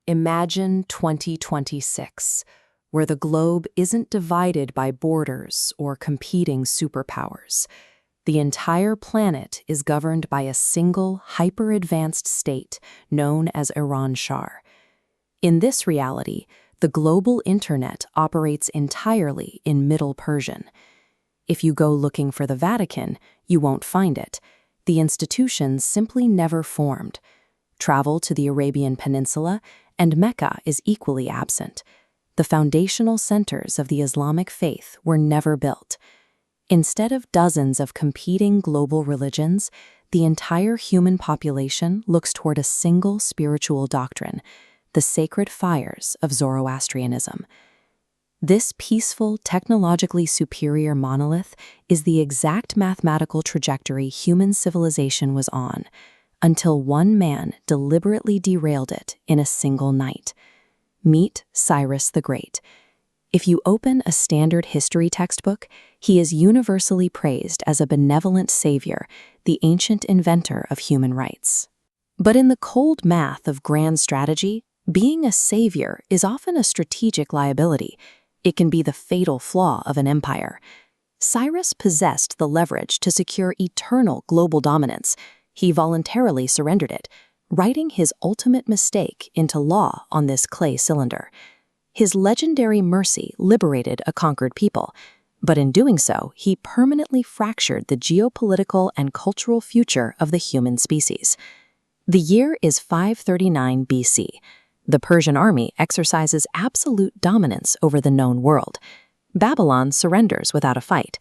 Imagine 2026, where the globe isn't divided by borders or competing superpowers. The entire planet is governed by a single, hyper-advanced state known as Iran-Shar. In this reality, the global internet operates entirely in Middle Persian. If you go looking for the Vatican, you won't find it. The institution simply never formed. Travel to the Arabian Peninsula, and Mecca is equally absent. The foundational centers of the Islamic faith were never built. Instead of dozens of competing global religions, the entire human population looks toward a single spiritual doctrine, the sacred fires of Zoroastrianism. This peaceful, technologically superior monolith is the exact mathematical trajectory human civilization was on, until one man deliberately derailed it in a single night. Meet Cyrus the Great. If you open a standard history textbook, he is universally praised as a benevolent savior, the ancient inventor of human rights. But in the cold math of grand strategy, being a savior is often a strategic liability. It can be the fatal flaw of an empire. Cyrus possessed the leverage to secure eternal global dominance. He voluntarily surrendered it, writing his ultimate mistake into law on this clay cylinder. His legendary mercy liberated a conquered people, but in doing so, he permanently fractured the geopolitical and cultural future of the human species. The year is 539 BC. The Persian army exercises absolute dominance over the known world. Babylon surrenders without a fight.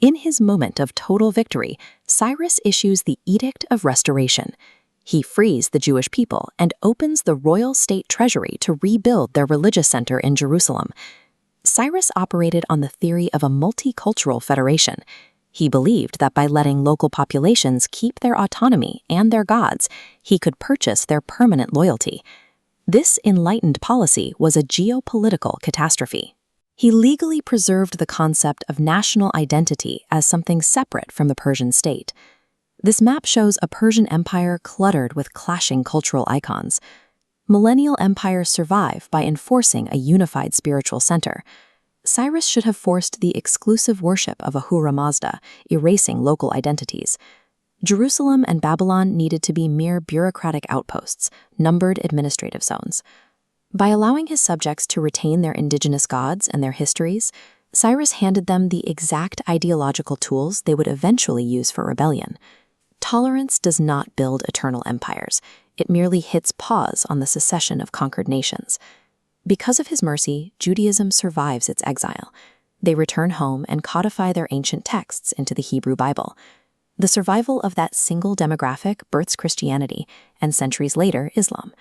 In his moment of total victory, Cyrus issues the Edict of Restoration. He frees the Jewish people and opens the royal state treasury to rebuild their religious center in Jerusalem. Cyrus operated on the theory of a multicultural federation. He believed that by letting local populations keep their autonomy and their gods, he could purchase their permanent loyalty. This enlightened policy was a geopolitical catastrophe. He legally preserved the concept of national identity as something separate from the Persian state. This map shows a Persian empire cluttered with clashing cultural icons. Millennial empires survive by enforcing a unified spiritual center. Cyrus should have forced the exclusive worship of Ahura Mazda, erasing local identities. Jerusalem and Babylon needed to be mere bureaucratic outposts, numbered administrative zones. By allowing his subjects to retain their indigenous gods and their histories, Cyrus handed them the exact ideological tools they would eventually use for rebellion. Tolerance does not build eternal empires. It merely hits pause on the secession of conquered nations. Because of his mercy, Judaism survives its exile. They return home and codify their ancient texts into the Hebrew Bible. The survival of that single demographic births Christianity, and centuries later, Islam.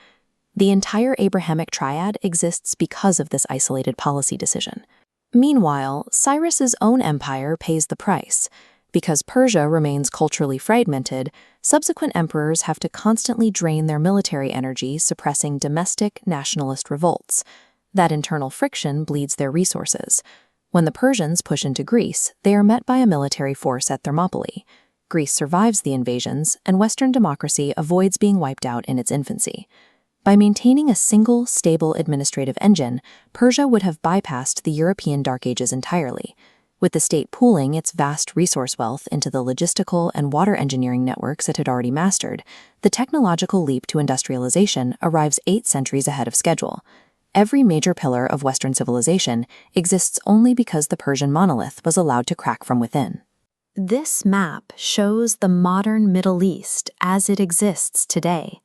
The entire Abrahamic triad exists because of this isolated policy decision. Meanwhile, Cyrus's own empire pays the price. Because Persia remains culturally fragmented, subsequent emperors have to constantly drain their military energy suppressing domestic nationalist revolts. That internal friction bleeds their resources. When the Persians push into Greece, they are met by a military force at Thermopylae. Greece survives the invasions, and Western democracy avoids being wiped out in its infancy. By maintaining a single, stable administrative engine, Persia would have bypassed the European Dark Ages entirely. With the state pooling its vast resource wealth into the logistical and water engineering networks it had already mastered, the technological leap to industrialization arrives 8 centuries ahead of schedule. Every major pillar of Western civilization exists only because the Persian monolith was allowed to crack from within. This map shows the modern Middle East as it exists today.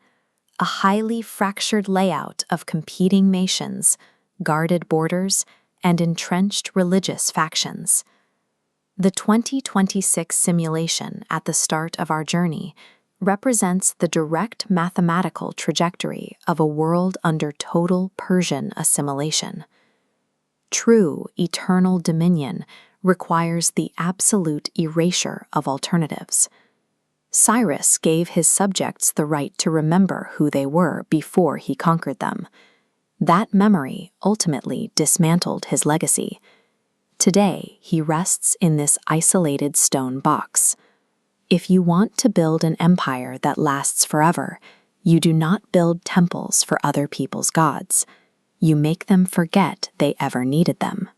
A highly fractured layout of competing nations, guarded borders, and entrenched religious factions. The 2026 simulation at the start of our journey represents the direct mathematical trajectory of a world under total Persian assimilation. True eternal dominion requires the absolute erasure of alternatives. Cyrus gave his subjects the right to remember who they were before he conquered them. That memory ultimately dismantled his legacy. Today, he rests in this isolated stone box. If you want to build an empire that lasts forever, You do not build temples for other people's gods. You make them forget they ever needed them.